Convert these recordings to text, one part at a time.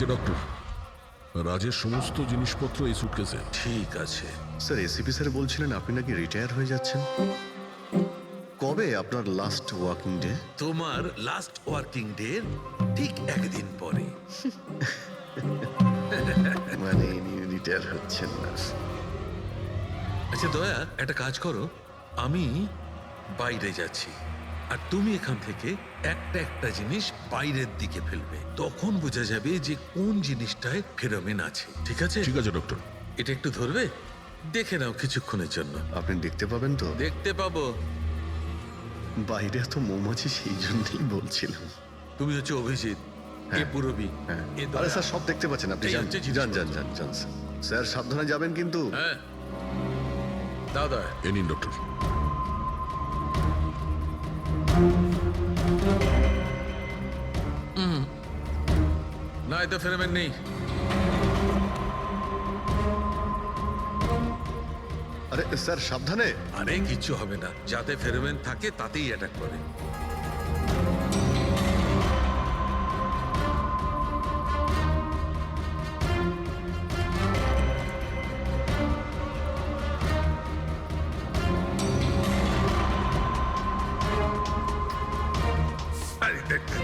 যে ডক্টর, রাজের সমস্ত জিনিসপত্র এই সুটকেসে। ঠিক আছে। স্যার এসিপি স্যার বলছিলেন আপনি নাকি রিটায়ার হয়ে যাচ্ছেন। কবে আপনার লাস্ট ওয়ার্কিং ডে? তোমার লাস্ট ওয়ার্কিং ডে ঠিক একদিন পরে। মানে ইনি রিটায়ার হচ্ছেন না। আচ্ছা দয়া, একটা কাজ করো, আমি বাইরে যাচ্ছি আর তুমি এখান থেকে একটা একটা জিনিস বাইরের দিকে ফেলবে, তখন বোঝা যাবে যে কোন জিনিসটায় ফেরোমেন আছে। ঠিক আছে? ঠিক আছে ডক্টর। এটা একটু ধরবে, দেখে নাও কিছুক্ষণের জন্য। আপনি দেখতে পাবেন তো? দেখতে পাবো। বাইরে তো মৌমাছি, সেই জন্যই বলছিলাম। তুমি হচ্ছে অভিজিৎ, এ পুরবী, হ্যাঁ। এ আরে দয়া। স্যার সব দেখতে পাচ্ছেন আপনি। এই যান হচ্ছে যান জিনিসপত্র। যান যান যান স্যার। স্যার সাবধানে যাবেন কিন্তু। হ্যাঁ, দাও দয়া। এ নিন ডক্টর। না, এতে ফেরোমেন নেই। আরে স্যার সাবধানে। আরে কিচ্ছু হবে না, যাতে ফেরোমেন থাকে তাতেই অ্যাটাক করে। আরে দেখ দেখ।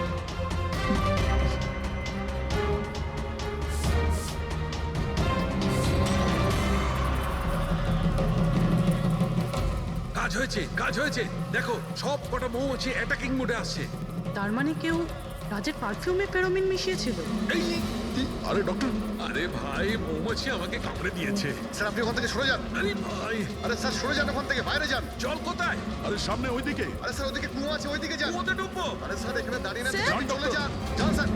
কাজ হয়েছে, কাজ হয়েছে। দেখো, সব কটা মৌমাছি অ্যাটাকিং মোডে আসছে। তার মানে কেউ রাজের পারফিউমে ফেরোমিন মিশিয়েছিল। এই, আরে ডক্টর, আরে ভাই, মৌমাছি আমাকে কামড়ে দিয়েছে। স্যার আপনি ওখান থেকে সরে যান। আরে ভাই, আরে স্যার সরে যান ওখান থেকে, বাইরে যান। জল কোথায়? আরে সামনে ওইদিকে। আরে স্যার ওদিকে কুয়ো আছে, ওইদিকে যান। কুয়োতে ডুববো? আরে স্যার এখানে দাঁড়িয়ে না স্যার? থেকে আপনি চলে যান। যান স্যার।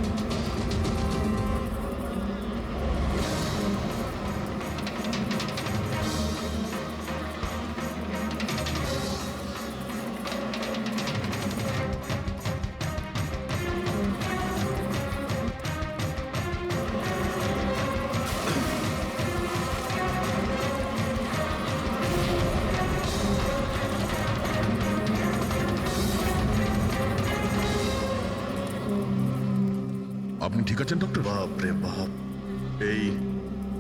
আপনি ঠিক আছেন ডক্টর? বাপ রে বাপ, এই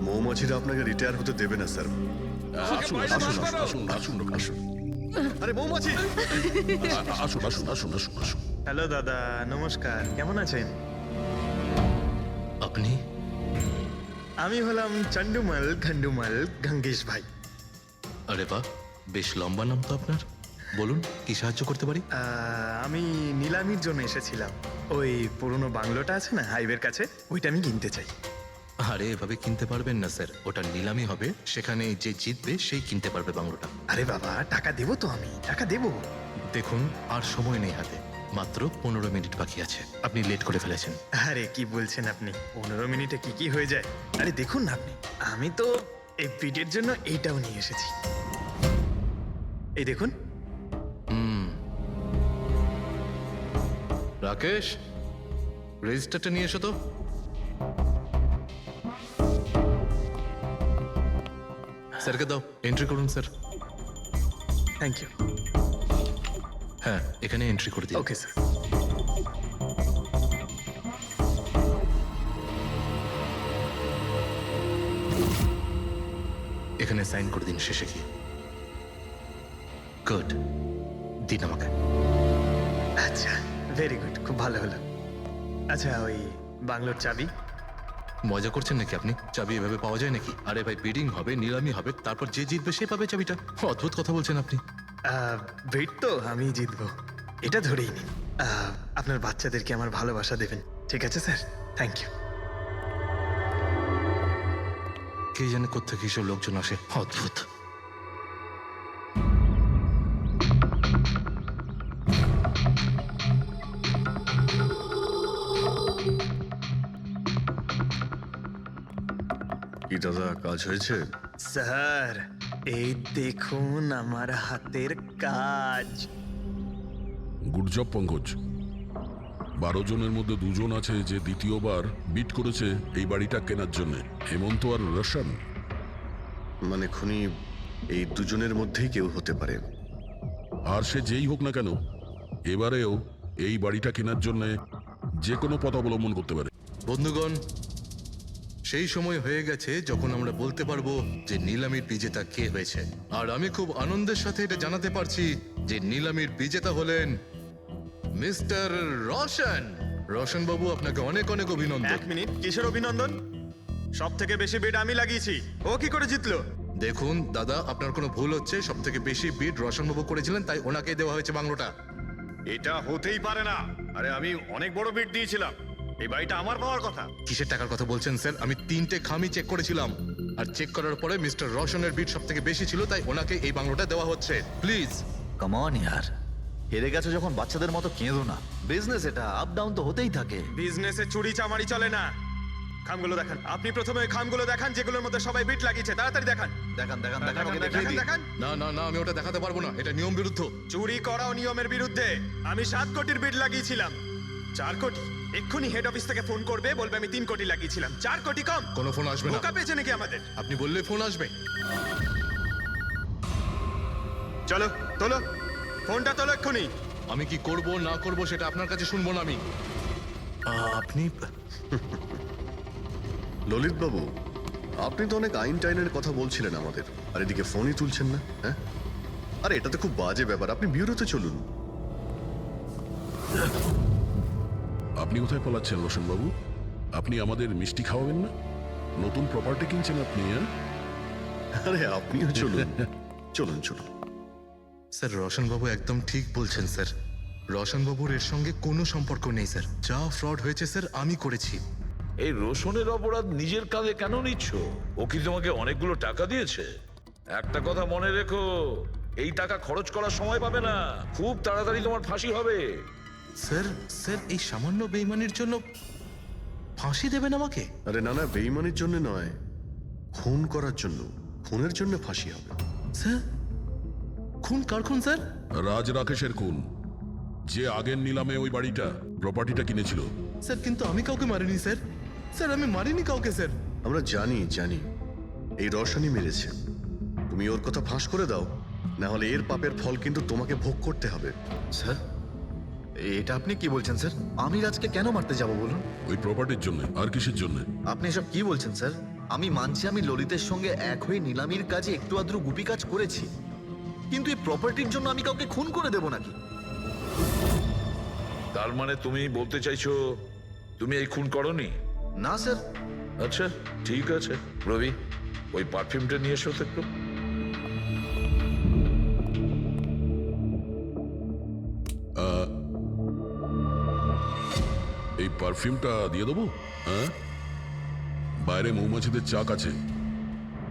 মৌমাছিরা আপনাকে রিটায়ার হতে দেবে না স্যার। আসুন বাইরে আসুন বার করো। আসুন আসুন ডক্টর, আসুন। আরে মৌমাছি! আসুন আসুন আসুন আসুন আসুন। হ্যালো দাদা, নমস্কার। কেমন আছেন? আপনি? আমি হলাম চন্ডুমাল খন্ডুমাল গঙ্গেশ ভাই। আরে বাহ, বেশ লম্বা নাম তো আপনার। বলুন, কি সাহায্য করতে পারি? আমি নিলামির জন্য এসেছিলাম। ওই পুরনো বাংলোটা আছে না হাইওয়ের কাছে, ওইটা আমি কিনতে চাই। আরে এভাবে কিনতে পারবেন না স্যার, ওটা নিলামি হবে, সেখানে যে জিতবে সেই কিনতে পারবে বাংলোটা। আরে বাবা, টাকা দেবো তো, আমি টাকা দেবো। দেখুন, আর সময় নেই হাতে, মাত্র 15 মিনিট বাকি আছে। আপনি লেট করে ফেলেছেন। আরে কি বলছেন আপনি, 15 মিনিটে কি কি হয়ে যায়? আরে দেখুন না আপনি, আমি তো এই পিটের জন্য এইটাও নিয়ে এসেছি। এই দেখুন। রাকেশ, রেজিস্টারটা নিয়ে এসো তো। স্যারকে দাও, এন্ট্রি করুন স্যার। Thank you. হ্যাঁ, এখানে এন্ট্রি করে দিন। Okay sir. এখানে সাইন করে দিন শেষে গিয়ে। গুড, দিন আমাকে। আচ্ছা, ভেরি গুড, খুব ভালো হলো। আচ্ছা, ওই বাংলোর চাবি? মজা করছেন নাকি আপনি? চাবি এভাবে পাওয়া যায় নাকি? আরে ভাই, বিডিং হবে, নিলামি হবে, তারপর যে জিতবে সে পাবে চাবিটা। অদ্ভুত কথা বলছেন আপনি। ভেট তো আমি জিতবো, এটা ধরেই নিন। আপনার বাচ্চাদেরকে আমার ভালোবাসা দেবেন, ঠিক আছে স্যার? Thank you. কে জানে কোত্থেকে এসব লোকজন আসে, অদ্ভুত। কি দাদা, কাজ হয়েছে? স্যার, এই দেখুন আমার হাতের কাজ। Good job Pankaj. 12 জনের মধ্যে 2 জন আছে যে দ্বিতীয়বার বিট করেছে এই বাড়িটা কেনার জন্য, হেমন্ত আর রোশন। মানে খুনি এই দুজনের মধ্যেই কেউ হতে পারে। আর সে যেই হোক না কেন, এবারেও এই বাড়িটা কেনার জন্য যে কোনো পথ অবলম্বন করতে পারে। বন্ধুগণ, সেই সময় হয়ে গেছে যখন আমরা বলতে পারবো যে নিলামির বিজেতা কে হয়েছে। আর আমি খুব আনন্দের সাথে এটা জানাতে পারছি যে নিলামির বিজেতা হলেন মিস্টার রোশন। রোশন বাবু, আপনাকে অনেক অনেক অভিনন্দন। এক মিনিট, কিসের অভিনন্দন? সব থেকে বেশি বিড আমি লাগিয়েছি, ও কি করে জিতলো? দেখুন দাদা, আপনার কোনো ভুল হচ্ছে। সব থেকে বেশি বিড রোশন বাবু করেছিলেন, তাই ওনাকেই দেওয়া হয়েছে বাংলোটা। এটা হতেই পারে না। আরে আমি অনেক বড় বিট দিয়েছিলাম, এই বাড়িটা আমার পাওয়ার কথা। কিসের টাকার কথা বলছেন স্যার? আমি 3টে খামি চেক করেছিলাম, আর চেক করার পরে মিস্টার রোশনের বিড সব থেকে বেশি ছিল, তাই ওনাকে এই বাংলোটা দেওয়া হচ্ছে। প্লিজ। কমন ইয়ার, হেরে গেছো যখন বাচ্চাদের মতো কেঁদো না। বিজনেস এটা, আপ ডাউন তো হতেই থাকে। বিজনেসে চুরি চামারি চলে না। খামগুলো দেখান। আপনি প্রথমে ওই খামগুলো দেখান যেগুলোর মধ্যে সবাই বিট লাগিয়েছে। তাড়াতাড়ি দেখান। দেখান দেখান দেখান, ওকে দেখান, দেখিয়ে দিই। দেখান। না না না, আমি ওটা দেখাতে পারবো না, এটা নিয়ম বিরুদ্ধ। চুরি করাও নিয়মের বিরুদ্ধে। আমি 7 কোটির বিড লাগিয়েছিলাম। 4 কোটি। এক্ষুনি হেড অফিস থেকে ফোন করবে, বলবে আমি 3 কোটি লাগিয়েছিলাম। 4 কোটি কম। কোনো ফোন আসবে না। বোকা পেয়েছে নাকি আমাদের? আপনি বললে ফোন আসবে। চলো তোলো, ফোনটা তোলো এক্ষুনি। আমি কি করব না করব সেটা আপনার কাছে শুনবো না আমি। আপনি ললিত বাবু, আপনি তো অনেক আইন টাইনের কথা বলছিলেন আমাদের, আর এদিকে ফোনই তুলছেন না। হ্যাঁ, আরে এটা তো খুব বাজে ব্যাপার। আপনি বিউরোতে চলুন। আপনি কোথায় পালাচ্ছেন রোশন বাবু? আপনি আমাদের মিষ্টি খাওয়াবেন না? নতুন প্রপার্টি কিনছেন আপনি, হ্যাঁ? আরে আপনিও চলুন, চলুন চলুন। স্যার, রোশন বাবু একদম ঠিক বলছেন স্যার। রোশন বাবুর এর সঙ্গে কোনো সম্পর্ক নেই স্যার। যা ফ্রড হয়েছে স্যার আমি করেছি। এই রোশনের অপরাধ নিজের কাঁধে কেন নিচ্ছ? ও কি তোমাকে অনেকগুলো টাকা দিয়েছে? একটা কথা মনে রেখো, এই টাকা খরচ করার সময় পাবে না। খুব তাড়াতাড়ি তোমার ফাঁসি হবে। স্যার স্যার, এই সামান্য বেইমানির জন্য ফাঁসি দেবেন আমাকে? আরে না না, বেইমানির জন্য নয়, খুন করার জন্য। খুনের জন্য ফাঁসি হবে। স্যার, খুন কার খুন স্যার? রাজ রাকেশের খুন, যে আগের নিলামে ওই বাড়িটা প্রপার্টিটা কিনেছিল। স্যার, কিন্তু আমি কাউকে মারিনি স্যার। স্যার, আমি মারিনি কাউকে স্যার। আমরা জানি জানি, এই রসানি মেরেছে। তুমি ওর কথা ফাঁস করে দাও, না হলে এর পাপের ফল কিন্তু তোমাকে ভোগ করতে হবে। স্যার, এটা আপনি কি বলছেন স্যার? আমি রাজকে কেন মারতে যাব বলুন? ওই প্রপার্টির জন্য। আর কিসের জন্য? আপনি এসব কি বলছেন স্যার? আমি মানছি আমি ললিতের সঙ্গে এক হয়ে নিলামির কাজে একটু আদ্র গুপি কাজ করেছি, কিন্তু এই প্রপার্টির জন্য আমি কাউকে খুন করে দেব নাকি? তার মানে তুমি বলতে চাইছো তুমি এই খুন করনি? না স্যার। আচ্ছা ঠিক আছে, রবি ওই পারফিউমটা নিয়ে এসো তো একটু। এই পারফিউমটা দিয়ে দেবো? হ্যাঁ, বাইরে মৌমাছিদের চাক আছে।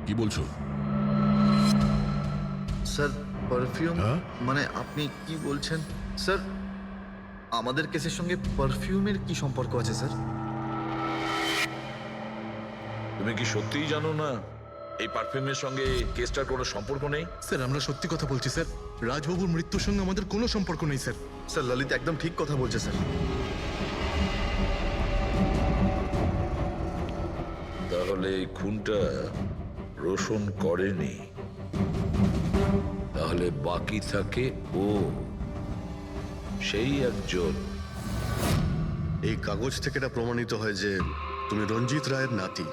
কি বলছো? স্যার, পারফিউম হ্যাঁ? মানে আপনি কি বলছেন স্যার? আমাদের কেসের সঙ্গে পারফিউমের কি সম্পর্ক আছে স্যার? তুমি কি সত্যিই জানো না এই পারফিউমের সঙ্গে কেসটার কোনো সম্পর্ক নেই? স্যার, আমরা সত্যি কথা বলছি স্যার। রাজবাবুর মৃত্যুর সঙ্গে আমাদের কোনো সম্পর্ক নেই স্যার। স্যার, ললিত একদম ঠিক কথা বলছে স্যার। তাহলে এই খুনটা রোশন করেনি, তাহলে বাকি থাকে ও, সেই একজন। এই কাগজ থেকে এটা প্রমাণিত হয় যে তুমি রঞ্জিত রায়ের নাতি।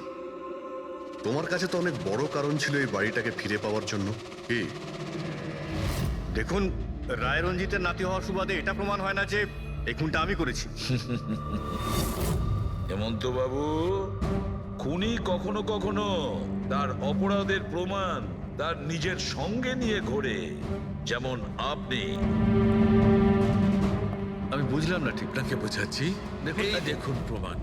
তোমার কাছে তো অনেক বড় কারণ ছিল এই বাড়িটাকে ফিরে পাওয়ার জন্য। কি? দেখুন, রায় রঞ্জিতের নাতি হওয়ার সুবাদে এটা প্রমাণ হয় না যে এই খুনটা আমি করেছি। হেমন্ত বাবু, খুনি কখনো কখনো তার অপরাধের প্রমাণ তার নিজের সঙ্গে নিয়ে ঘোরে, যেমন আপনি। আমি বুঝলাম না ঠিক। আপনাকে বোঝাচ্ছি। এই দেখুন প্রমাণ।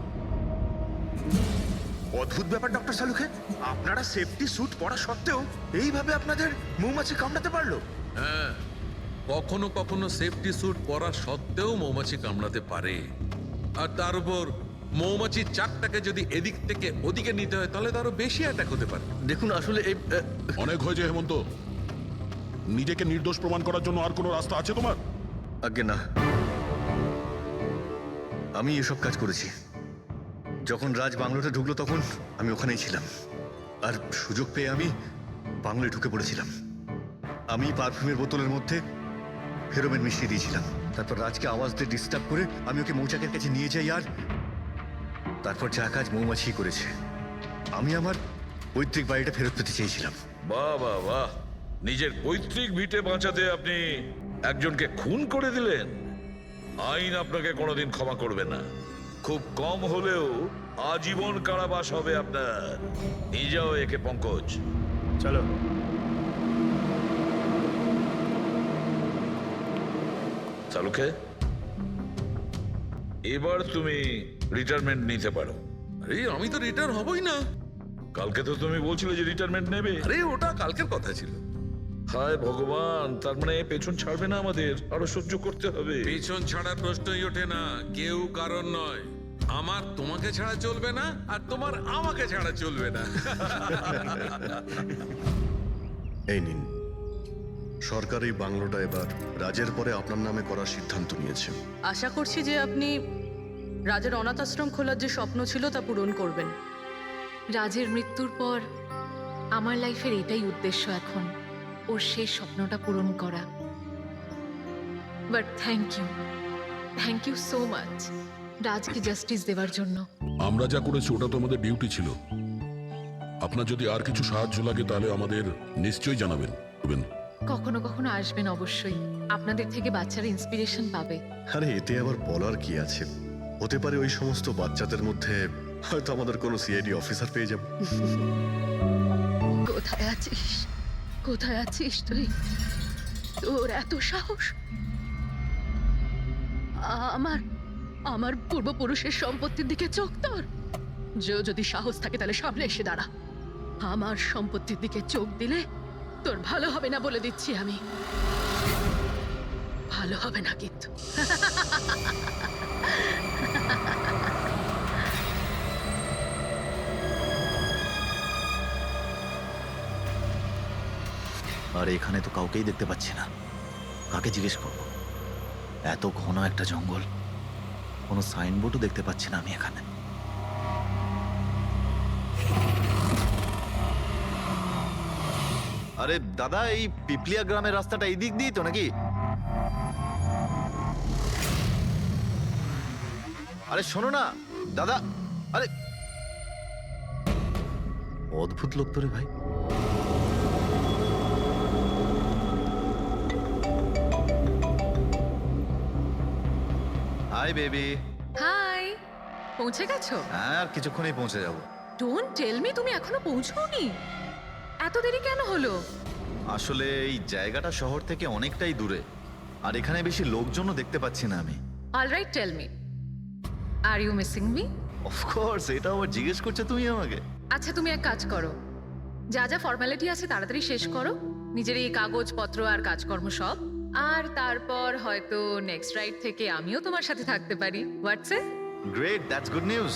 অদ্ভুত ব্যাপার ডক্টর সালুখে, আপনারা সেফটি স্যুট পরা সত্ত্বেও এইভাবে আপনাদের মৌমাছি কামড়াতে পারলো? হ্যাঁ, কখনো কখনো সেফটি স্যুট পরা সত্ত্বেও মৌমাছি কামড়াতে পারে। আর তার উপর মৌমাছির চাকটাকে যদি এদিক থেকে ওদিকে নিতে হয় তাহলে তো আরো বেশি অ্যাটাক হতে পারে। দেখুন, আসলে এই অনেক হয়েছে হেমন্ত। নিজেকে নির্দোষ প্রমাণ করার জন্য আর কোনো রাস্তা আছে তোমার? আজ্ঞে না, আমি এসব কাজ করেছি। যখন রাজ বাংলোতে ঢুকলো তখন আমি ওখানেই ছিলাম, আর সুযোগ পেয়ে আমি বাংলোয় ঢুকে পড়েছিলাম। আমি পারফিউমের বোতলের মধ্যে ফেরোমেন মিশিয়ে দিয়েছিলাম। তারপর রাজকে আওয়াজ দিয়ে ডিস্টার্ব করে আমি ওকে মৌচাকের কাছে নিয়ে যাই, আর তারপর যা কাজ মৌমাছি করেছে। আমি আমার পৈতৃক বাড়িটা ফেরত পেতে চেয়েছিলাম। বাহ বাহ বাহ, নিজের পৈতৃক ভিটে বাঁচাতে আপনি একজনকে খুন করে দিলেন। আইন আপনাকে কোনোদিন ক্ষমা করবে না। খুব কম হলেও আজীবন কারাবাস হবে আপনার। নিয়ে যাও একে পঙ্কজ। চলো। চালুকে, এবার তুমি রিটায়ারমেন্ট নিতে পারো। আরে আমি তো রিটায়ার হবই না। কালকে তো তুমি বলছিলে যে রিটায়ারমেন্ট নেবে। আরে ওটা কালকের কথা ছিল। হায় ভগবান, তার মানে পেছন ছাড়বে না, আমাদের আরো সহ্য করতে হবে। পিছন ছাড়ার প্রশ্নই ওঠে না, কেউ কারণ নয়। আমার তোমাকে ছাড়া চলবে না, আর তোমার আমাকে ছাড়া চলবে না। এই নিন, সরকার এই বাংলোটা এবার রাজের পরে আপনার নামে করার সিদ্ধান্ত নিয়েছে। আশা করছি যে আপনি রাজের অনাথ আশ্রম খোলার যে স্বপ্ন ছিল তা পূরণ করবেন। রাজের মৃত্যুর পর আমার লাইফের এটাই উদ্দেশ্য এখন, ওর শেষ স্বপ্নটা পূরণ করা। But thank you so much রাজকে জাস্টিস দেওয়ার জন্য। আমরা যা করেছি ওটা তো আমাদের ডিউটি ছিল। আপনার যদি আর কিছু সাহায্য লাগে তাহলে আমাদের নিশ্চয়ই জানাবেন। কখনো কখনো আসবেন অবশ্যই, আপনাদের থেকে বাচ্চারা ইন্সপিরেশন পাবে। আরে এতে আবার বলার কি আছে? হতে পারে ওই সমস্ত বাচ্চাদের মধ্যে হয়তো আমাদের কোনো সিআইডি অফিসার পেয়ে যাব। কোথায় আছিস তুই? তোর এত সাহস? আমার পূর্বপুরুষের সম্পত্তির দিকে চোখ তোর? যদি সাহস থাকে তাহলে সামনে এসে দাঁড়া। আমার সম্পত্তির দিকে চোখ দিলে তোর ভালো হবে না বলে দিচ্ছি আমি। ভালো হবে না কিন্তু। আর এখানে তো কাউকেই দেখতে পাচ্ছি না, কাকে জিজ্ঞেস করবো? এত ঘন একটা জঙ্গল, কোনো সাইনবোর্ডও দেখতে পাচ্ছি না আমি এখানে। আরে দাদা, এই পিপলিয়া গ্রামের রাস্তাটা এই দিক দিয়ে তো নাকি? আরে শোনো না দাদা, আরে অদ্ভুত লোক তো রে ভাই। Hi baby. হাই, পৌঁছে গেছো? হ্যাঁ, আর কিছুক্ষণেই পৌঁছে যাব। ডোন্ট টেল মি তুমি এখনো পৌঁছোনি। এত দেরি কেন হলো? আসলে এই জায়গাটা শহর থেকে অনেকটাই দূরে, আর এখানে বেশি লোকজনও দেখতে পাচ্ছি না আমি। Alright, tell me, are you missing me? Of course, এটা আবার জিজ্ঞেস করছো তুমি আমাকে? আচ্ছা, তুমি এক কাজ করো, যা যা ফর্মালিটি আছে তাড়াতাড়ি শেষ করো, নিজের এই কাগজপত্র আর কাজকর্ম সব, আর তারপর হয়তো নেক্সট রাইড থেকে আমিও তোমার সাথে থাকতে পারি। WhatsApp? Great, that's good news.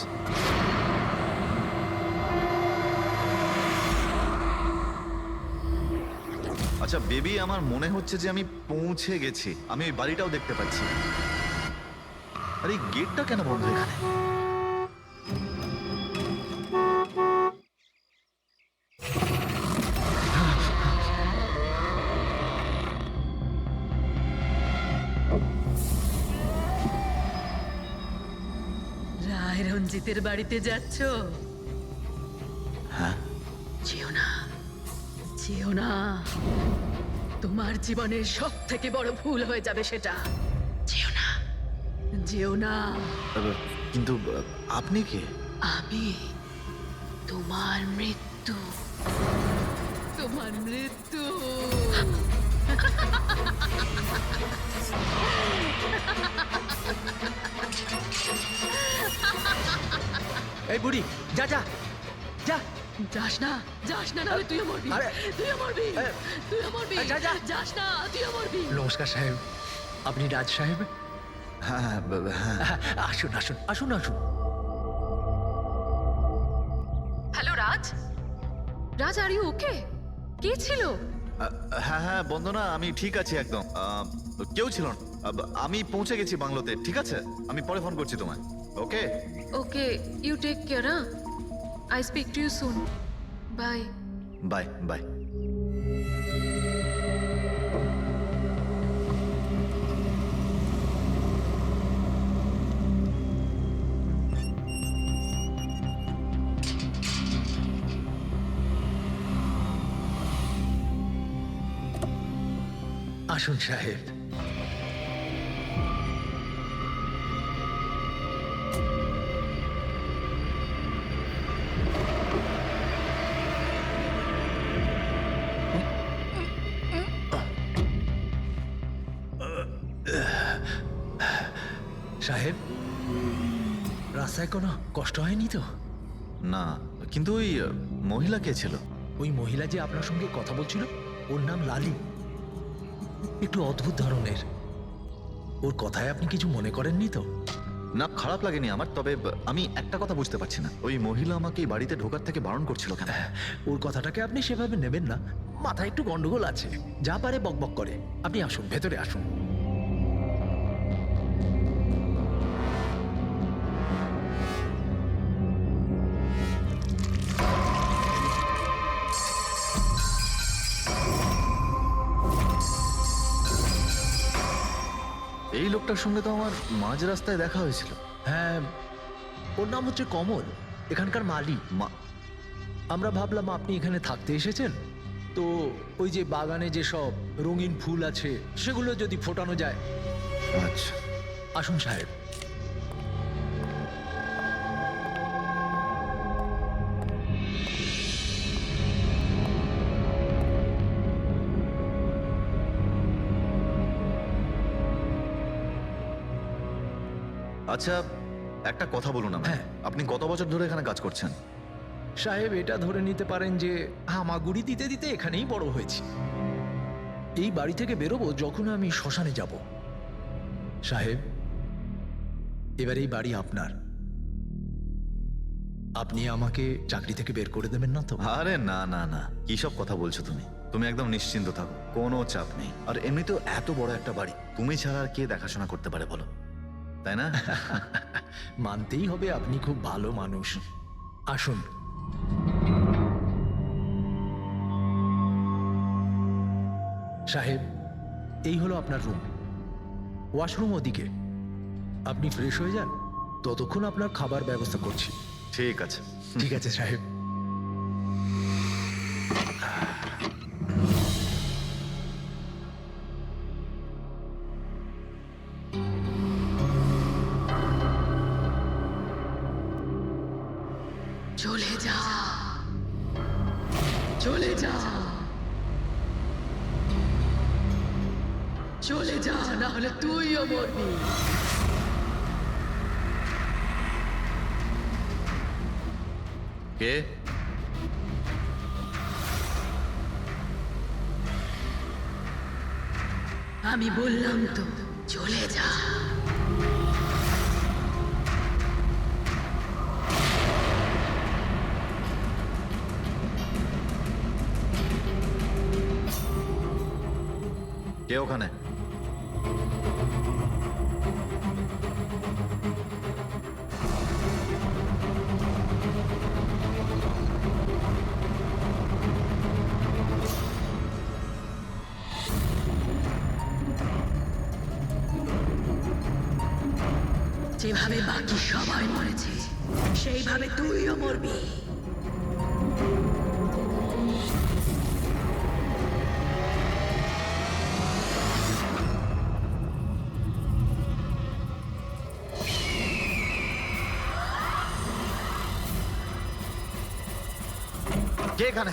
আচ্ছা বেবি, আমার মনে হচ্ছে যে আমি পৌঁছে গেছি। আমি ওই বাড়িটাও দেখতে পাচ্ছি। আরে গেটটা কেন বন্ধ এখানে? রায় রঞ্জিতের বাড়িতে যাচ্ছ? হ্যাঁ। যেও না, তোমার জীবনের সব থেকে বড় ভুল হয়ে যাবে সেটা। যেও না। কিন্তু আপনি কে? আমি তোমার মৃত্যু। এই বুড়ি, যা যা যা। যাস না নাহলে তুইও মরবি। তুইও মরবি। যাস না, তুইও মরবি। নমস্কার সাহেব, আপনি রাজ সাহেব? হ্যাঁ হ্যাঁ। আসুন আসুন আসুন আসুন। Hello Raj, Raj are you okay? কে ছিল? হ্যাঁ হ্যাঁ বন্দনা, আমি ঠিক আছি একদম। কেউ ছিল না। আমি পৌঁছে গেছি বাংলোতে। ঠিক আছে, আমি পরে ফোন করছি তোমায়। Okay okay, you take care. I speak to you soon. Bye bye bye. আসুন সাহেব। সাহেব, রাস্তায় কোনো কষ্ট হয়নি তো? না, কিন্তু ওই মহিলা কে ছিল? ওই মহিলা যে আপনার সঙ্গে কথা বলছিল, ওর নাম লালি। একটু অদ্ভুত ধরনের। ওর কথায় আপনি কিছু মনে করেননি তো? না, খারাপ লাগেনি আমার, তবে আমি একটা কথা বুঝতে পারছি না, ওই মহিলা আমাকে এই বাড়িতে ঢোকার থেকে বারণ করছিল কেন? ওর কথাটাকে আপনি সেভাবে নেবেন না। মাথায় একটু গন্ডগোল আছে, যা পারে বকবক করে। আপনি আসুন, ভেতরে আসুন। এই লোকটার সঙ্গে তো আমার মাঝ রাস্তায় দেখা হয়েছিল। হ্যাঁ, ওর নাম হচ্ছে কমল, এখানকার মালি। আমরা ভাবলাম আপনি এখানে থাকতে এসেছেন, তো ওই যে বাগানে যেসব রঙিন ফুল আছে সেগুলো যদি ফোটানো যায়। আচ্ছা, আসুন সাহেব। আচ্ছা, একটা কথা বলুন আমায়। হ্যাঁ। আপনি কত বছর ধরে এখানে কাজ করছেন? সাহেব, এটা ধরে নিতে পারেন যে হামাগুড়ি দিতে দিতে এখানেই বড় হয়েছি। এই বাড়ি থেকে বেরোবো যখন আমি শ্মশানে যাব। সাহেব, এবার এই বাড়ি আপনার। আপনি আমাকে চাকরি থেকে বের করে দেবেন না তো? আরে না না না, কি সব কথা বলছো তুমি? তুমি একদম নিশ্চিন্ত থাকো, কোনো চাপ নেই। আর এমনিতেও এত বড় একটা বাড়ি তুমি ছাড়া আর কে দেখাশোনা করতে পারে বলো, তাই না? মানতেই হবে আপনি খুব ভালো মানুষ। আসুন। সাহেব, এই হলো আপনার রুম। ওয়াশরুম ওদিকে। আপনি ফ্রেশ হয়ে যান, ততক্ষণ আপনার খাবার ব্যবস্থা করছি। ঠিক আছে। ঠিক আছে সাহেব। চলে যা, চলে যা, চলে যা, না হলে তুইও মরবি। কে? আমি বললাম তো, চলে যা। কে ওখানে? যেভাবে বাকি সবাই মরেছে, সেইভাবে তুইও মরবি। কে এখানে?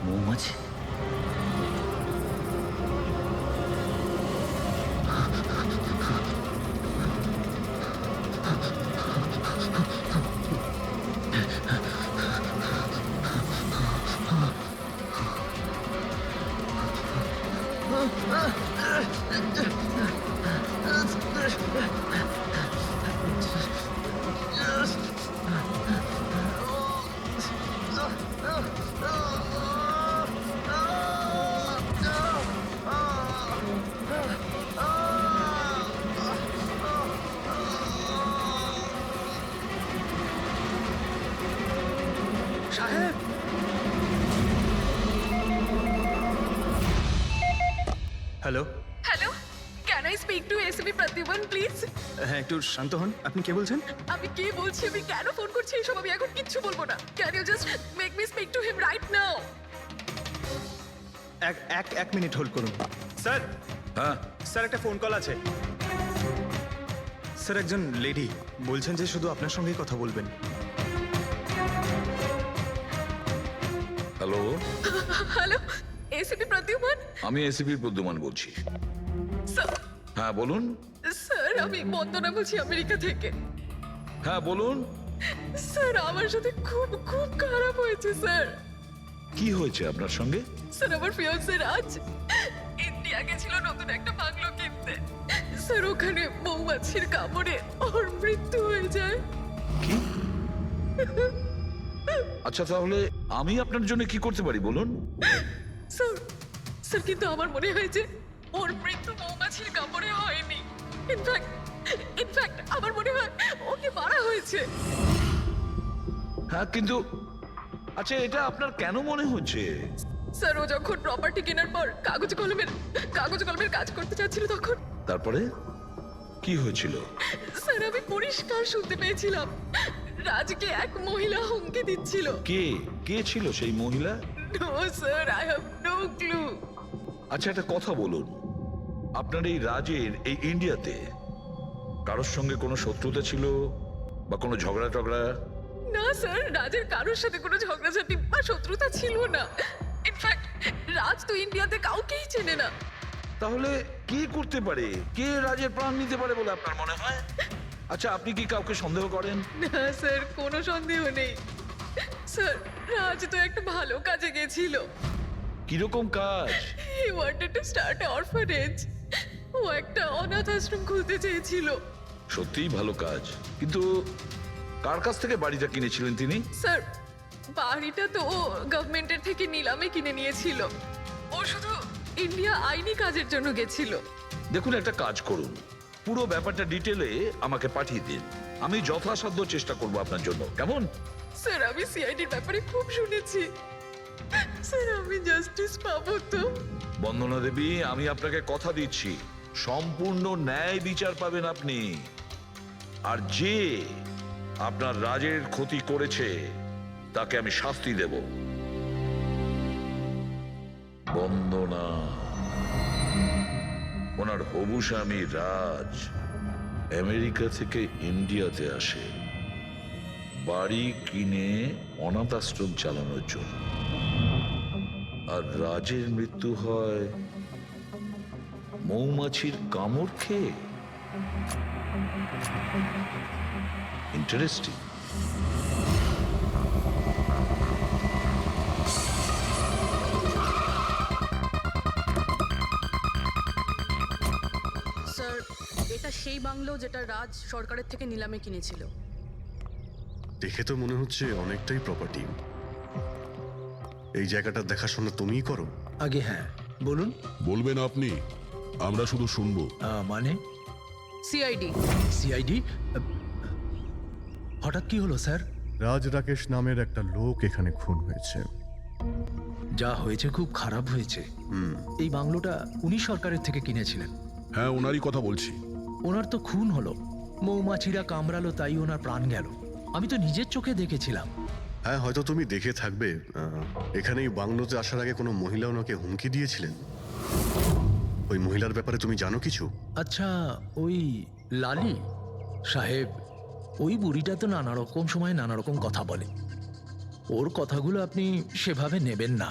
মৌমাছি? সাহেব hello hello can I speak to SB Pratiman please? হ্যাঁ একটু শান্ত হন, আপনি কে বলছেন? আমি কে বলছি, আমি কেন ফোন করছি এসব আমি এখন কিচ্ছু বলবো না। Can you just make me speak to him right now? এক মিনিট হোল্ড করুন। স্যার হ্যাঁ স্যার একটা ফোন কল আছে। স্যার একজন লেডি বলছেন যে শুধু আপনার সঙ্গেই কথা বলবেন। Hello, hello SB Pratiman? আমি এসিপির প্রদ্যুমান বলছি। স্যার হ্যাঁ বলুন। স্যার আমি বন্দনা বলছি আমেরিকা থেকে। হ্যাঁ বলুন, স্যার আমার সাথে খুব খুব খারাপ হয়েছে স্যার। কি হয়েছে আপনার সঙ্গে? স্যার আমার ফিয়ান্সে রাজ ইন্ডিয়া গেছিল নতুন একটা বাংলো কিনতে। স্যার ওখানে মৌমাছির কামড়ে ওর মৃত্যু হয়ে যায়। কি? আচ্ছা তাহলে আমি আপনার জন্য কি করতে পারি বলুন? স্যার স্যার কিন্তু আমার মনে হয় যে ওর মৃত্যু মৌমাছির কামড়ে হয়নি। ইনফ্যাক্ট আমার মনে হয় ওকে মারা হয়েছে। হ্যাঁ কিন্তু আচ্ছা এটা আপনার কেন মনে হচ্ছে? স্যার ও যখন প্রপার্টি কেনার পর কাগজ কলমের কাজ করতে চাচ্ছিল তখন তারপরে কি হয়েছিল? স্যার আমি পরিষ্কার শুনতে পেয়েছিলাম রাজকে এক মহিলা হুমকি দিচ্ছিল। কে ছিল সেই মহিলা? No sir I have no clue. আচ্ছা একটা কথা বলুন, আপনার এই রাজের এই ইন্ডিয়াতে কারোর সঙ্গে কোনো শত্রুতা ছিল বা কোনো ঝগড়া টগড়া? না স্যার রাজের কারোর সাথে কোনো ঝগড়াঝাটি বা শত্রুতা ছিল না। ইনফ্যাক্ট রাজ তো ইন্ডিয়াতে কাউকেই চেনে না। তাহলে কে করতে পারে? কে রাজের প্রাণ নিতে পারে বলে আপনার মনে হয়? আচ্ছা আপনি কি কাউকে সন্দেহ করেন? না স্যার কোনো সন্দেহ নেই। স্যার রাজ তো একটা ভালো কাজে গেছিল। কিরকম কাজ? He wanted to start orphanage. ও একটা অনাথ আশ্রম খুলতে চেয়েছিল। সত্যিই ভালো কাজ, কিন্তু কার কাছ থেকে বাড়িটা কিনেছিলেন তিনি? স্যার বাড়িটা তো ও গভর্নমেন্টের থেকে নিলামে কিনে নিয়েছিল। ও শুধু ইন্ডিয়া আইনি কাজের জন্য গেছিল। দেখুন একটা কাজ করুন, পুরো ব্যাপারটা ডিটেলে আমাকে পাঠিয়ে দিন, আমি যথাসাধ্য চেষ্টা করব আপনার জন্য, কেমন? স্যার আমি সিআইডির ব্যাপারে খুব শুনেছি। স্যার আমি জাস্টিস পাবো তো? বন্দনা দেবী, আমি আপনাকে কথা দিচ্ছি সম্পূর্ণ ন্যায় বিচার পাবেন আপনি। আর যে আপনার রাজের ক্ষতি করেছে তাকে আমি শাস্তি দেব। বন্দনা, ওনার হবু স্বামী রাজ আমেরিকা থেকে ইন্ডিয়াতে আসে বাড়ি কিনে অনাথ আশ্রম চালানোর জন্য, আর রাজের মৃত্যু হয় মৌমাছির কামড় খেয়ে। ইন্টারেস্টিং। স্যার এটা সেই বাংলো যেটা রাজ সরকারের থেকে নিলামে কিনেছিল। দেখে তো মনে হচ্ছে অনেকটাই প্রপার্টি। এই জায়গাটা দেখাশোনা তুমিই করো? আগে হ্যাঁ বলুন। বলবেন আপনি, আমরা শুধু শুনবো। মানে সিআইডি। সিআইডি? হঠাৎ কি হলো স্যার? রাজ রাকেশ নামের একটা লোক এখানে খুন হয়েছে। যা হয়েছে খুব খারাপ হয়েছে। এই বাংলোটা উনি সরকারের থেকে কিনেছিলেন। হ্যাঁ ওনারই কথা বলছি। ওনার তো খুন হলো, মৌমাছিরা কামড়ালো, তাই ওনার প্রাণ গেল। আমি তো নিজের চোখে দেখেছিলাম। হ্যাঁ হয়তো তুমি দেখে থাকবে। এখানে এই বাংলোতে আসার আগে কোনো মহিলা ওনাকে হুমকি দিয়েছিলেন। ওই মহিলার ব্যাপারে তুমি জানো কিছু? আচ্ছা ওই লালি সাহেব, ওই বুড়িটা তো নানা রকম সময় নানা রকম কথা বলে। ওর কথাগুলো আপনি সেভাবে নেবেন না।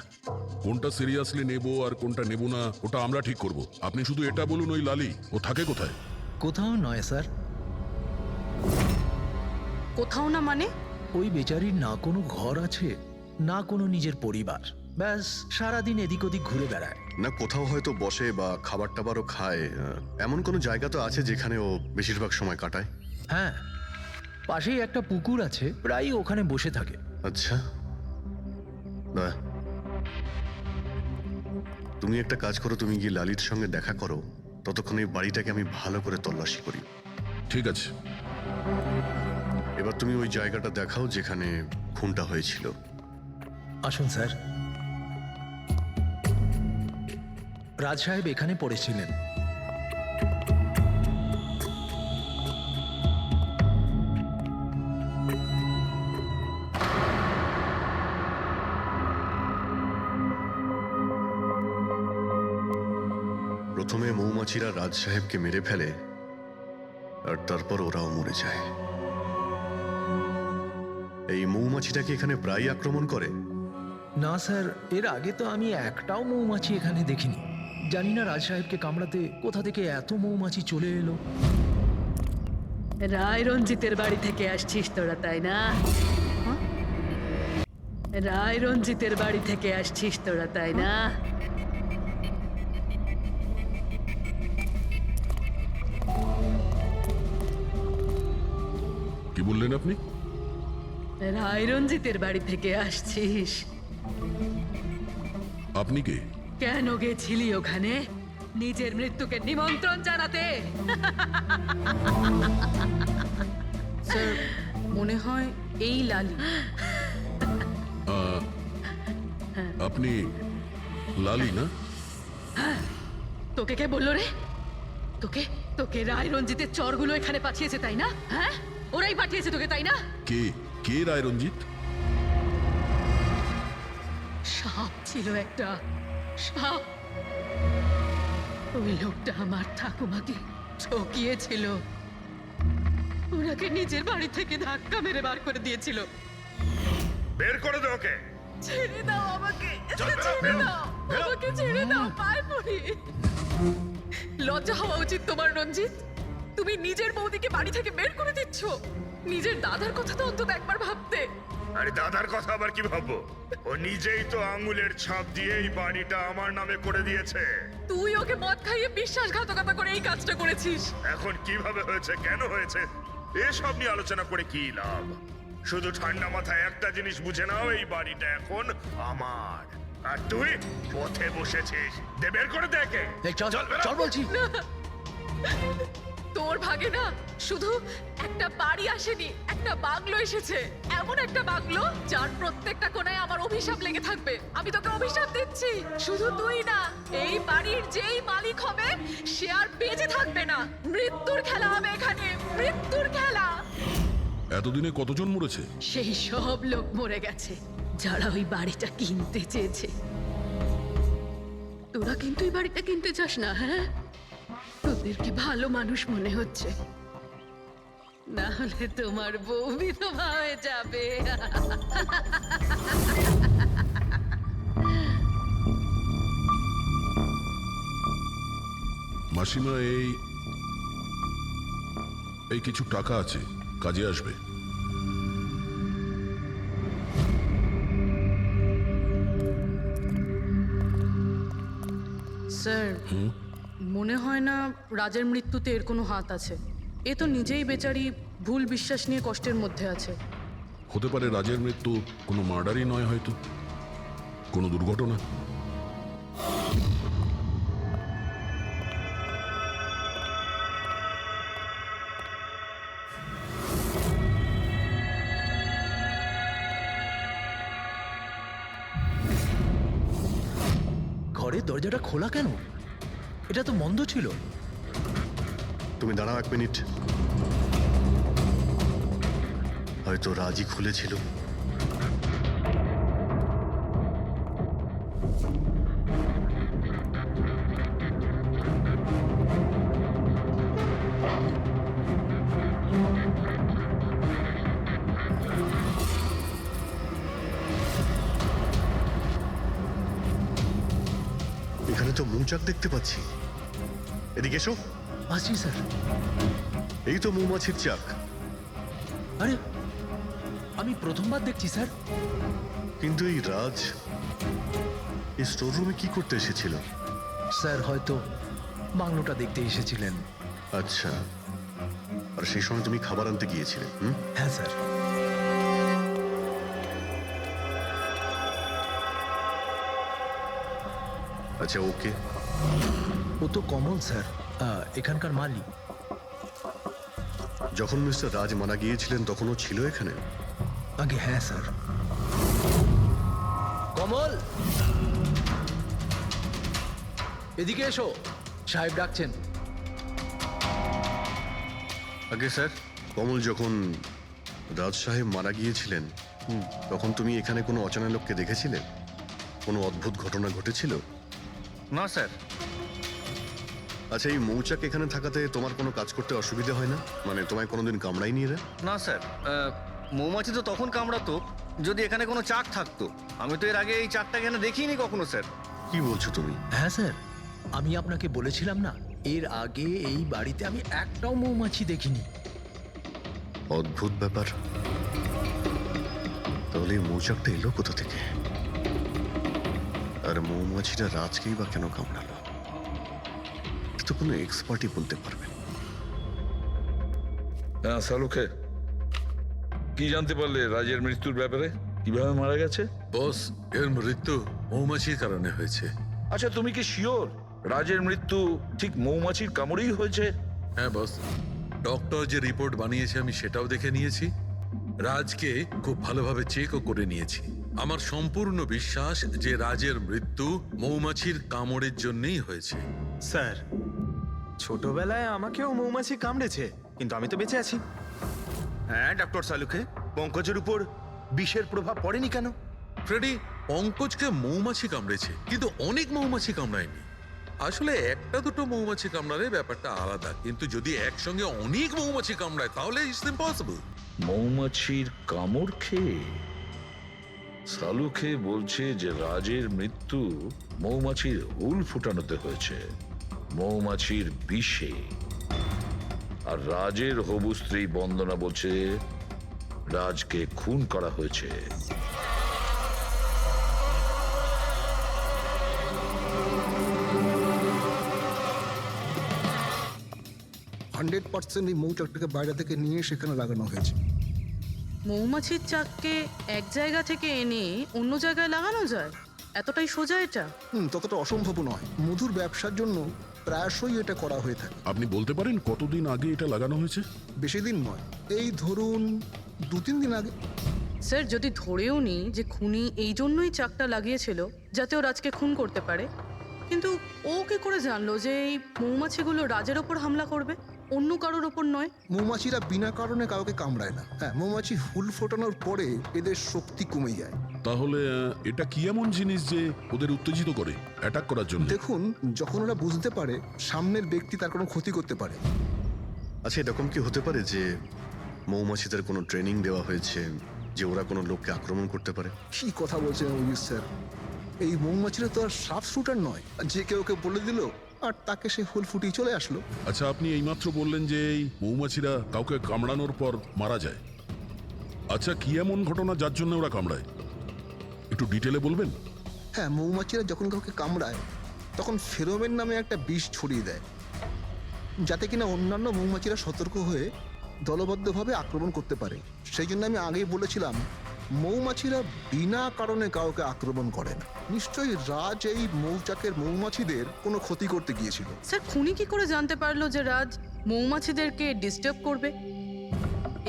কোনটা সিরিয়াসলি নেব আর কোনটা নেব না ওটা আমরা ঠিক করব। আপনি শুধু এটা বলুন, ওই লালি ও থাকে কোথায়? কোথাও নয় স্যার। কোথাও না মানে? ওই বেচারির না কোনো ঘর আছে, না কোনো নিজের পরিবার। ব্যাস সারাদিন এদিক ওদিক ঘুরে বেড়ায়। না কোথাও হয়তো বসে বা খাবার টাবারও খায়, এমন কোনো জায়গা তো আছে যেখানে ও বেশিরভাগ সময় কাটায়? হ্যাঁ পাশেই একটা পুকুর আছে, প্রায় ওখানে বসে থাকে। আচ্ছা বাহ। তুমি একটা কাজ করো, তুমি গিয়ে লালির সঙ্গে দেখা করো, ততক্ষণ এই বাড়িটাকে আমি ভালো করে তল্লাশি করি। ঠিক আছে। এবার তুমি ওই জায়গাটা দেখাও যেখানে খুনটা হয়েছিল। আসুন স্যার। রাজ সাহেব এখানে পড়েছিলেন। প্রথমে মৌমাছিরা রাজ সাহেবকে মেরে ফেলে আর তারপর ওরাও মরে যায়। এই মৌমাছিটাকে এখানে প্রায় আক্রমণ করে। না স্যার, এর আগে তো আমি একটাও মৌমাছি এখানে দেখিনি। জানি না রাজ সাহেবকে কামড়াতে কোথা থেকে এত মৌমাছি চলে এলো। রায় রঞ্জিতের বাড়ি থেকে আসছিস তোরা, তাই না? হ্যাঁ? রায় রঞ্জিতের বাড়ি থেকে আসছিস তোরা, তাই না? কি বললেন আপনি? রায় রঞ্জিতের বাড়ি থেকে আসছিস? আপনি কে? কেন গেছিলি ওখানে? নিজের মৃত্যুকে নিমন্ত্রণ জানাতে? স্যার মনে হয় এই লালি। আপনি লালি না? তোকে কে বললো রে? তোকে তোকে রায় রঞ্জিতের চরগুলো এখানে পাঠিয়েছে, তাই না? হ্যাঁ, ওরাই পাঠিয়েছে তোকে, তাই না? কে কে রায় রঞ্জিত? সাপ ছিল একটা, সাপ। ওই লোকটা আমার ঠাকুমাকে ঠকিয়েছিল। ওনাকে নিজের বাড়ি থেকে ধাক্কা মেরে বার করে দিয়েছিল। বের করে দে ওকে। ছেড়ে দাও আমাকে, চল, বেরো, ছেড়ে বেরো, দাও বেরো। আমাকে, ছেড়ে দাও, পায়ে পড়ি। লজ্জা হওয়া উচিত তোমার রঞ্জিত। তুমি নিজের বৌদিকে বাড়ি থেকে বের করে দিচ্ছ। নিজের দাদার কথা তো অন্তত একবার ভাবতে। আরে দাদার কথা আবার কি ভাববো? ও নিজেই তো আঙুলের ছাপ দিয়ে এই বাড়িটা আমার নামে করে দিয়েছে। তুই ওকে মদ খাইয়ে বিশ্বাসঘাতকতা করে এই কাজটা করেছিস। এখন কিভাবে হয়েছে, কেন হয়েছে, এসব নিয়ে আলোচনা করে কি লাভ? শুধু ঠান্ডা মাথায় একটা জিনিস বুঝে নাও, এই বাড়িটা এখন আমার। আর তুই পথে বসেছিস। দে বের করে দেখে। এই চল চল বলছি। তোর ভাগে না শুধু একটা বাড়ি আসেনি, একটা বাংলো এসেছে। এমন একটা বাংলো যার প্রত্যেকটা কোণায় আমার অভিশাপ লেগে থাকবে। আমি তোকে অভিশাপ দিচ্ছি। শুধু তুই না, এই বাড়ির যেই মালিক হবে সে আর বেঁচে থাকবে না। মৃত্যুর খেলা হবে এখানে, মৃত্যুর খেলা। এতদিনে কতজন মরেছে? সেই সব লোক মরে গেছে যারা ওই বাড়িটা কিনতে চেয়েছে। তোরা কিন্তু এই বাড়িটা কিনতে চাস না, হ্যাঁ? তোদেরকে ভালো মানুষ মনে হচ্ছে, না হলে তোমার বউ বিধবা হয়ে যাবে। মাসিমা, এই কিছু টাকা আছে, কাজে আসবে। স্যার মনে হয় না রাজের মৃত্যুতে এর কোনো হাত আছে। এ তো নিজেই বেচারি ভুল বিশ্বাস নিয়ে কষ্টের মধ্যে আছে। হতে পারে রাজের মৃত্যু কোনো মার্ডারই নয়, হয়তো কোনো দুর্ঘটনা। ঘরের দরজাটা খোলা কেন? এটা তো বন্ধ ছিল। তুমি দাঁড়াও 1 মিনিট। হয়তো রাজি খুলেছিল। এখানে তো মৌচাক দেখতে পাচ্ছি। এদিকে এসো। আসছি স্যার। এই তো মৌমাছির চাক। আরে, আমি প্রথমবার দেখছি স্যার। কিন্তু এই রাজ এই স্টোর রুমে কি করতে এসেছিল? স্যার হয়তো বাংলোটা দেখতে এসেছিলেন। আচ্ছা, আর সেই সময় তুমি খাবার আনতে গিয়েছিলে? হ্যাঁ স্যার। আচ্ছা, ওকে। ও তো কমল স্যার, এখানকার মালিক। যখন মিস্টার রাজ মারা গিয়েছিলেন তখন ও ছিল এখানে? আগে হ্যাঁ স্যার। কমল, এদিকে এসো, সাহেব ডাকছেন। আগে স্যার, কমল যখন রাজ সাহেব মারা গিয়েছিলেন তখন তুমি এখানে কোনো অচেনা লোককে দেখেছিলে? কোনো অদ্ভুত ঘটনা ঘটেছিল? না স্যার। আচ্ছা, এই মৌচাক এখানে থাকাতে তোমার কোনো কাজ করতে অসুবিধা হয় না? মানে তোমায় কোনোদিন কামড়ায়নি এরা? না স্যার, মৌমাছি তো তখন কামড়াতো যদি এখানে কোনো চাক থাকতো। আমি তো এর আগে এই চাকটা এখানে দেখিনি কখনো স্যার। কি বলছো তুমি? হ্যাঁ স্যার, আমি আপনাকে বলেছিলাম না, এর আগে এই বাড়িতে আমি একটাও মৌমাছি দেখিনি। অদ্ভুত ব্যাপার। তাহলে এই মৌচাকটা এলো কোথা থেকে? আর মৌমাছিটা রাজকেই বা কেন কামড়ালো? এটা তো কোনো এক্সপার্টই বলতে পারবে না। হ্যাঁ সালুকে, কি জানতে পারলে রাজের মৃত্যুর ব্যাপারে? কিভাবে মারা গেছে? বস, এর মৃত্যু মৌমাছির কারণে হয়েছে। আচ্ছা, তুমি কি শিওর রাজের মৃত্যু ঠিক মৌমাছির কামড়েই হয়েছে? হ্যাঁ বস, ডক্টর যে রিপোর্ট বানিয়েছে আমি সেটাও দেখে নিয়েছি। রাজকে খুব ভালোভাবে চেকও করে নিয়েছি। আমার সম্পূর্ণ বিশ্বাস যে রাজের মৃত্যু মৌমাছির কামড়ের জন্যই হয়েছে। স্যার, ছোটবেলায় আমাকেও মৌমাছি কামড়েছে, কিন্তু আমি তো বেঁচে আছি। হ্যাঁ ডক্টর সালুকে, পঙ্কজের উপর বিষের প্রভাব পড়েনি কেন? ফ্রেডি, পঙ্কজকে মৌমাছি কামড়েছে, কিন্তু অনেক মৌমাছি কামড়ায়নি। আসলে একটা দুটো মৌমাছি কামড়ালে ব্যাপারটা আলাদা, কিন্তু যদি একসঙ্গে অনেক মৌমাছি কামড়ায় তাহলে ইটস ইম্পসিবল। মৌমাছির কামড় খেয়ে? সালুকে বলছে যে রাজের মৃত্যু মৌমাছির হুল ফুটানোতে হয়েছে, মৌমাছির বিষে। আর রাজের হবু স্ত্রী বন্দনা বলছে রাজকে খুন করা হয়েছে। 100% এই মৌচাকটাকে বাইরে থেকে নিয়ে সেখানে লাগানো হয়েছে। মৌমাছির চাককে এক জায়গা থেকে এনে অন্য জায়গায় লাগানো যায়? এতটাই সোজা এটা? ততটা অসম্ভব নয়। মধুর ব্যবসার জন্য প্রায়শই এটা করা হয়ে থাকে। আপনি বলতে পারেন কতদিন আগে এটা লাগানো হয়েছে? বেশি দিন নয়, এই ধরুন 2-3 দিন আগে। স্যার, যদি ধরেও নি যে খুনি এই জন্যই চাকটা লাগিয়েছিল যাতে ও রাজকে খুন করতে পারে, কিন্তু ও কি করে জানলো যে এই মৌমাছিগুলো রাজের ওপর হামলা করবে, অন্য কারোর ওপর নয়? মৌমাছিরা বিনা কারণে কাউকে কামড়ায় না। হ্যাঁ, মৌমাছি হুল ফোটানোর পরে এদের শক্তি কমে যায়। তাহলে এটা কি এমন জিনিস যে ওদের উত্তেজিত করে অ্যাটাক করার জন্য? দেখুন, যখন ওরা বুঝতে পারে সামনের ব্যক্তি তার কোনো ক্ষতি করতে পারে। আচ্ছা, এরকম কি হতে পারে যে মৌমাছিদের কোনো ট্রেনিং দেওয়া হয়েছে যে ওরা কোনো লোককে আক্রমণ করতে পারে? কি কথা বলছেন অভিজিৎ স্যার? এই মৌমাছিরা তো আর সাফ শুটার নয় যে কেউ ওকে বলে দিল আর তাকে সে ফুল ফুটিয়ে চলে আসলো। আচ্ছা, আপনি এইমাত্র বললেন যে এই মৌমাছিরা কাউকে কামড়ানোর পর মারা যায়। আচ্ছা, কি এমন ঘটনা যার জন্য ওরা কামড়ায়? একটু ডিটেলে বলবেন? হ্যাঁ, মৌমাছিরা যখন কাউকে কামড়ায় তখন ফেরোমেন নামে একটা বিষ ছড়িয়ে দেয়, যাতে কিনা অন্যান্য মৌমাছিরা সতর্ক হয়ে দলবদ্ধভাবে আক্রমণ করতে পারে। সেই জন্য আমি আগেই বলেছিলাম মৌমাছিরা বিনা কারণে কাউকে আক্রমণ করে না। নিশ্চয়ই রাজ এই মৌচাকের মৌমাছিদের কোনো ক্ষতি করতে গিয়েছিল। স্যার, খুনি কি করে জানতে পারলো যে রাজ মৌমাছিদেরকে ডিস্টার্ব করবে?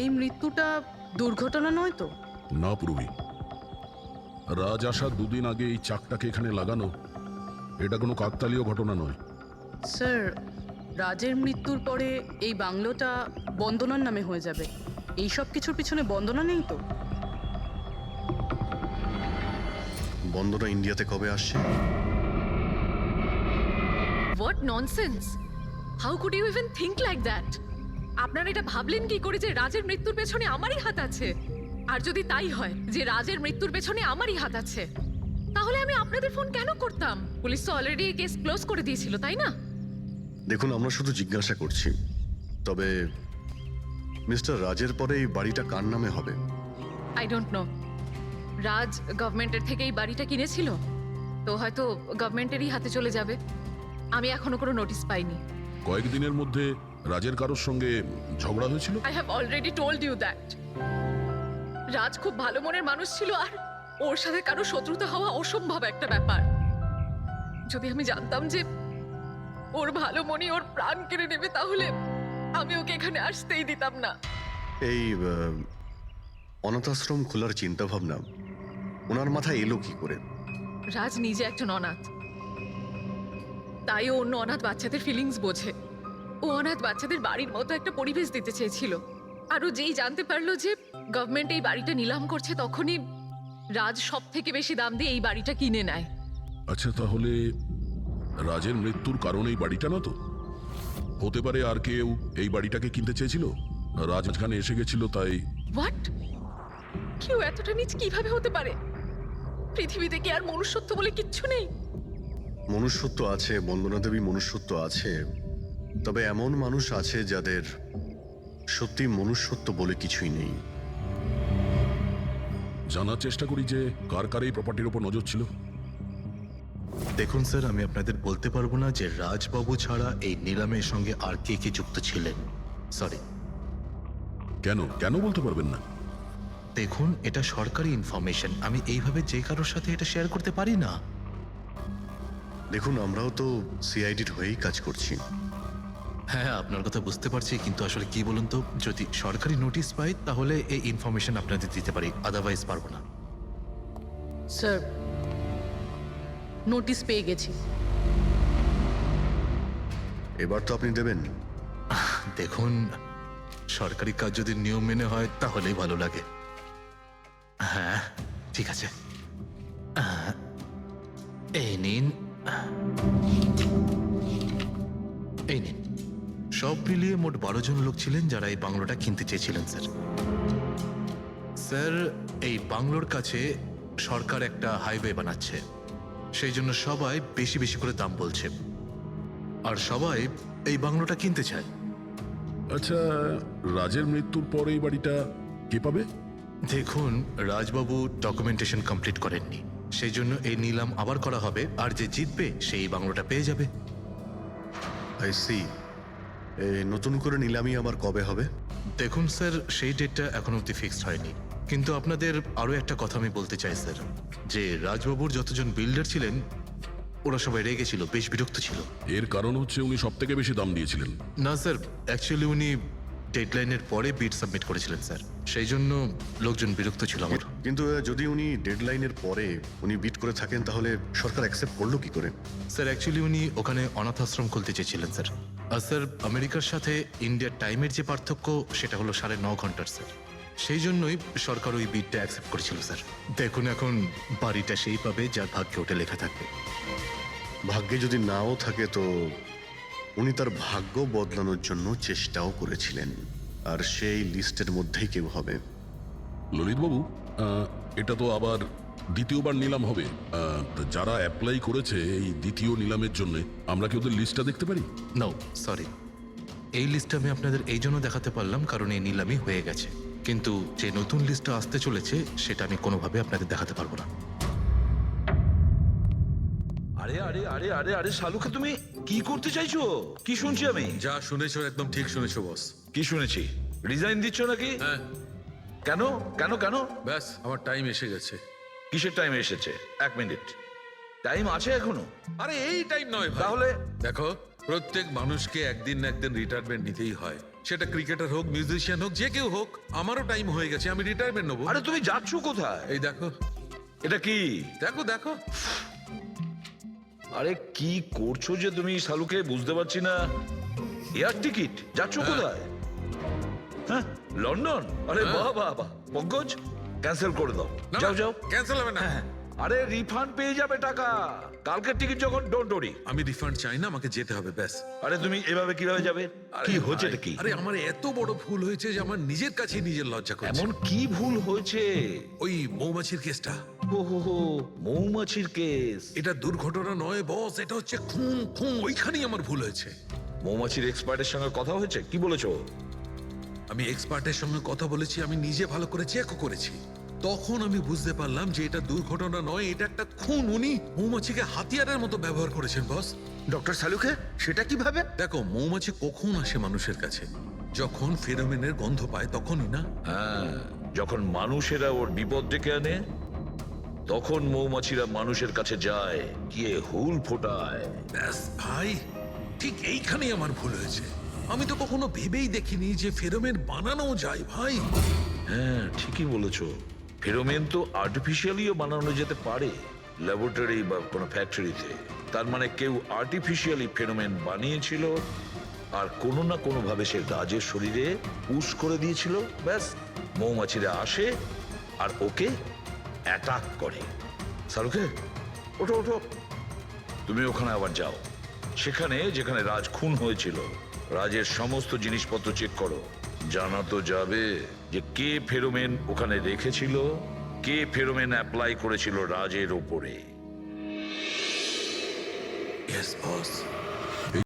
এই মৃত্যুটা দুর্ঘটনা নয় তো? না পুরবি, রাজ আসার 2 দিন আগে এই চাকটাকে এখানে লাগানো এটা কোনো কাকতালীয় ঘটনা নয়। স্যার, রাজের মৃত্যুর পরে এই বাংলোটা বন্দনার নামে হয়ে যাবে। এই সব কিছুর পিছনে বন্দনা নেই তো? বন্দনা ইন্ডিয়াতে কবে আসছে? What nonsense! How could you even think like that? আপনারা এটা ভাবলেন কি করে যে রাজের মৃত্যুর পেছনে আমারই হাত আছে? আর যদি তাই হয় যে রাজের মৃত্যুর পেছনে আমারই হাত আছে, তাহলে আমি আপনাদের ফোন কেন করতাম? পুলিশ তো অলরেডি কেস ক্লোজ করে দিয়েছিল, তাই না? দেখুন, আমরা শুধু জিজ্ঞাসা করছি। তবে মিস্টার রাজের পরে এই বাড়িটা কার নামে হবে? I don't know. রাজ গভর্নমেন্টের থেকে এই বাড়িটা কিনেছিল, তো হয়তো গভর্নমেন্টেরই হাতে চলে যাবে। আমি এখনো কোনো নোটিশ পাইনি। কয়েকদিনের মধ্যে রাজের কারোর সঙ্গে ঝগড়া হয়েছিল? I have already told you that. Raj খুব ভালো মনের মানুষ ছিল, আর ওর সাথে কারো শত্রুতা হওয়া অসম্ভব একটা ব্যাপার। যদি আমি জানতাম যে ওর ভালো মনই ওর প্রাণ কেড়ে নেবে, তাহলে আমি ওকে এখানে আসতেই দিতাম না। এই অনাথ আশ্রম খোলার চিন্তা ভাবনা ওনার মাথায় এলো কি করে? রাজ নিজে একজন অনাথ, তাই ও অন্য অনাথ বাচ্চাদের ফিলিংস বোঝে। ও অনাথ বাচ্চাদের বাড়ির মতো একটা পরিবেশ দিতে চেয়েছিল। আর ও যেই জানতে পারলো যে গভর্নমেন্ট এই বাড়িটা নিলাম করছে, তখনই রাজ সব থেকে বেশি দাম দিয়ে এই বাড়িটা কিনে নেয়। আচ্ছা, তাহলে রাজের মৃত্যুর কারণ এই বাড়িটা না তো? হতে পারে আর কেউ এই বাড়িটাকে কিনতে চেয়েছিল, রাজ এখানে এসে গেছিল তাই। হোয়াট? কেউ এতটা নিচ কিভাবে হতে পারে? পৃথিবীতে কি আর মনুষ্যত্ব বলে কিচ্ছু নেই? মনুষ্যত্ব আছে বন্দনা দেবী, মনুষ্যত্ব আছে, তবে এমন মানুষ আছে যাদের সত্যি মনুষ্যত্ব বলে কিছুই নেই। জানার চেষ্টা করি যে কার কার এই প্রপার্টির উপর নজর ছিল। দেখুন স্যার, আমি আপনাদের বলতে পারবো না যে রাজবাবু ছাড়া এই নিলামের সঙ্গে আর কে কে যুক্ত ছিলেন। সরি। কেন কেন বলতে পারবেন না? দেখুন, এটা সরকারি ইনফরমেশন, আমি এইভাবে যে কারোর সাথে এটা শেয়ার করতে পারি না। দেখুন, আমরাও তো সিআইডির হয়েই কাজ করছি। হ্যাঁ, আপনার কথা বুঝতে পারছি, কিন্তু আসলে কি বলুন তো, যদি সরকারি নোটিশ পাই তাহলে এই ইনফরমেশন আপনাদের দিতে পারি, আদারওয়াইজ পারবো না। স্যার, নোটিশ পেয়ে গেছি। এবার তো আপনি দেবেন। দেখুন, সরকারি কাজ যদি নিয়ম মেনে হয় তাহলেই ভালো লাগে। হ্যাঁ, ঠিক আছে। এই নিন, এই নিন। সব মিলিয়ে মোট 12 জন লোক ছিলেন যারা এই বাংলোটা কিনতে চেয়েছিলেন স্যার। স্যার, এই বাংলোর কাছে সরকার একটা হাইওয়ে বানাচ্ছে, সেই জন্য সবাই বেশি বেশি করে দাম বলছে, আর সবাই এই বাংলোটা কিনতে চায়। আচ্ছা, রাজের মৃত্যুর পর এই বাড়িটা কে পাবে? দেখুন, রাজবাবু ডকুমেন্টেশন কমপ্লিট করেননি, সেই জন্য এই নিলাম আবার করা হবে, আর যে জিতবে সেই বাংলোটা পেয়ে যাবে। I see. নতুন করে নিলামি আবার কবে হবে? দেখুন স্যার, সেই ডেটটা এখনো অব্দি ফিক্সড হয়নি, কিন্তু আপনাদের আরো একটা কথা আমি বলতে চাই স্যার, যে রাজবাবুর যতজন বিল্ডার ছিলেন ওরা সবাই রেগে ছিল, বেশ বিরক্ত ছিল। এর কারণ হচ্ছে উনি সব থেকে বেশি দাম দিয়েছিলেন। না স্যার, অ্যাকচুয়ালি উনি ডেডলাইনের পরে বিড সাবমিট করেছিলেন স্যার, সেই জন্য লোকজন বিরক্ত ছিল আমার। কিন্তু যদি উনি ডেডলাইনের পরে উনি বিট করে থাকেন তাহলে সরকার অ্যাকসেপ্ট করলো কি করে? স্যার, অ্যাকচুয়ালি উনি ওখানে অনাথ আশ্রম খুলতে চেয়েছিলেন স্যার। আর স্যার, আমেরিকার সাথে ইন্ডিয়ার টাইমের যে পার্থক্য সেটা হলো 9.5 ঘন্টার স্যার, সেই জন্যই সরকার ওই বিডটা অ্যাকসেপ্ট করেছিল স্যার। দেখুন, এখন বাড়িটা সেই পাবে যার ভাগ্যে ওটা লেখা থাকবে। ভাগ্যে যদি নাও থাকে তো উনি তার ভাগ্য বদলানোর জন্য চেষ্টাও করেছিলেন, আর সেই লিস্টের মধ্যেই কেউ হবে। ললিতবাবু, এটা তো আবার দ্বিতীয়বার নিলাম হবে। যারা অ্যাপ্লাই করেছে এই দ্বিতীয় নিলামের জন্য, আমরা কি ওদের লিস্টটা দেখতে পারি? নো, সরি, এই লিস্টটা আমি আপনাদের এই জন্য দেখাতে পারলাম কারণ এই নিলামই হয়ে গেছে, কিন্তু যে নতুন লিস্টটা আসতে চলেছে সেটা আমি কোনোভাবে আপনাদের দেখাতে পারবো না। আরে আরে আরে আরে আরে শালুকে, তুমি কি করতে চাইছো? কি শুনছি আমি? যা শুনেছো একদম ঠিক শুনেছো বস। কি শুনেছি? রিজাইন দিচ্ছ নাকি? হ্যাঁ। কেন কেন কেন? ব্যাস, আমার টাইম এসে গেছে। কিসের টাইম এসেছে? 1 মিনিট, টাইম আছে এখনো? আরে এই টাইম নয় ভাই। তাহলে দেখো, প্রত্যেক মানুষকে একদিন না একদিন রিটায়ারমেন্ট নিতেই হয়, সেটা ক্রিকেটার হোক, মিউজিশিয়ান হোক, যে কেউ হোক। আমারও টাইম হয়ে গেছে, আমি রিটায়ারমেন্ট নেবো। আরে তুমি যাচ্ছ কোথায়? এই দেখো, এটা কি? দেখো দেখো। আরে কি করছো যে তুমি শালুকে, বুঝতে পারছি না। এয়ার টিকিট, যাচ্ছ কোথায়? হ্যাঁ, লন্ডন? আরে বাহ বাহ বাহ। পঙ্কজ, ক্যান্সেল করে দাও, যাও যাও। ক্যান্সেল হবে না। আরে রিফান্ড পেয়ে যাবে টাকা, কালকের টিকিট যখন, ডোন্ট ওরি। আমি রিফান্ড চাই না, আমাকে যেতে হবে ব্যাস। আরে তুমি এভাবে কিভাবে যাবে? আরে কি হচ্ছে ভাই, এটা কি? আরে আমার এত বড় ভুল হয়েছে যে আমার নিজের কাছে নিজের লজ্জা করছে। এমন কি ভুল হয়েছে? ওই মৌমাছির কেসটা। ও হো হো, মৌমাছির কেস। এটা দুর্ঘটনা নয় বস, এটা হচ্ছে খুন। খুন, ওইখানেই আমার ভুল হয়েছে। মৌমাছির এক্সপার্টের সঙ্গে কথা হয়েছে? কি বলেছো? আমি এক্সপার্টের সঙ্গে কথা বলেছি, আমি নিজে ভালো করে চেকও করেছি। তখন আমি বুঝতে পারলাম যে এটা দুর্ঘটনা নয়, এটা একটা খুন। উনি মৌমাছিকে হাতিয়ারের মতো ব্যবহার করেছেন বস। ডক্টর শালুকে, সেটা কিভাবে? দেখো, মৌমাছি কখন আসে মানুষের কাছে? যখন ফেরোমেনের গন্ধ পায়, তখনই না? হ্যাঁ, যখন মানুষেরা ওর বিপদ ডেকে আনে তখন মৌমাছিরা মানুষের কাছে যায়, গিয়ে হুল ফোটায়। ব্যাস ভাই, ঠিক এইখানেই আমার ভুল হয়েছে। আমি তো কখনো ভেবেই দেখিনি যে ফেরোমেন বানানো যায় ভাই। হ্যাঁ, ঠিকই বলেছো। ফেরোমেন তো আর্টিফিশিয়ালিও বানানো যেতে পারে, ল্যাবরেটরি বা কোনো ফ্যাক্টরিতে। তার মানে কেউ আর্টিফিশিয়ালি ফেনোমেন বানিয়েছিল আর কোনো না কোনো ভাবে সে রাজের শরীরে পুশ করে দিয়েছিল। ব্যাস, মৌমাছিরা আসে আর ওকে অ্যাটাক করে। শাহরুখে, ওঠো ওঠো, তুমি ওখানে আবার যাও, সেখানে যেখানে রাজ খুন হয়েছিল রাজের সমস্ত জিনিসপত্র চেক করো। জানা তো যাবে যে কে ফেরোমেন ওখানে রেখেছিল, কে ফেরোমেন অ্যাপ্লাই করেছিল রাজের ওপরে। Yes boss.